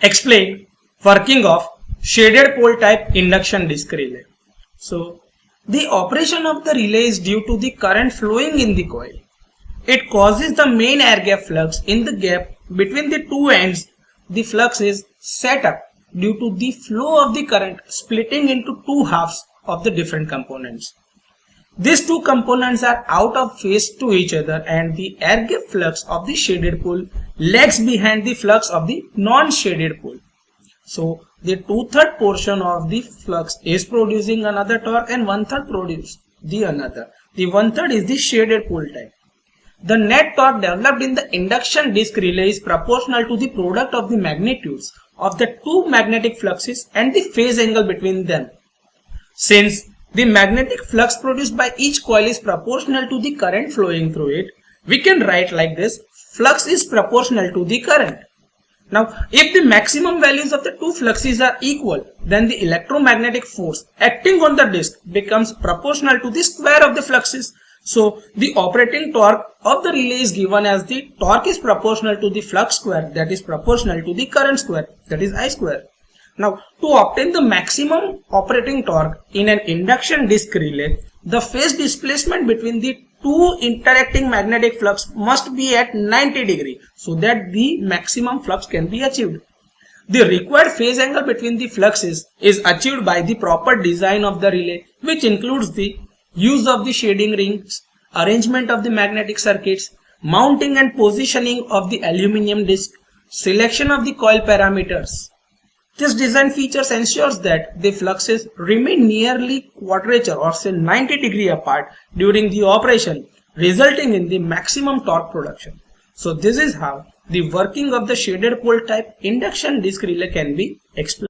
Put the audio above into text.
explain working of shaded pole type induction disk relay. So the operation of the relay is due to the current flowing in the coil. It causes the main air gap flux in the gap between the two ends. The flux is set up due to the flow of the current splitting into two halves of the different components. These two components are out of phase to each other, and the air gap flux of the shaded pole lags behind the flux of the non-shaded pole. So the 2/3 portion of the flux is producing another torque and 1/3 produce the another. The 1/3 is the shaded pole type. The net torque developed in the induction disk relay is proportional to the product of the magnitudes of the two magnetic fluxes and the phase angle between them. Since the magnetic flux produced by each coil is proportional to the current flowing through it, we can write like this: flux is proportional to the current. Now, if the maximum values of the two fluxes are equal, then the electromagnetic force acting on the disk becomes proportional to the square of the fluxes. So, the operating torque of the relay is given as the torque is proportional to the flux square, that is proportional to the current square, that is I square. Now, to obtain the maximum operating torque in an induction disk relay, the phase displacement between the two interacting magnetic flux must be at 90 degree so that the maximum flux can be achieved. The required phase angle between the fluxes is achieved by the proper design of the relay, which includes the use of the shading rings, arrangement of the magnetic circuits, mounting and positioning of the aluminum disc, selection of the coil parameters. This design features ensures that the fluxes remain nearly quadrature or say 90 degree apart during the operation, resulting in the maximum torque production. So this is how the working of the shaded pole type induction disk relay can be explained.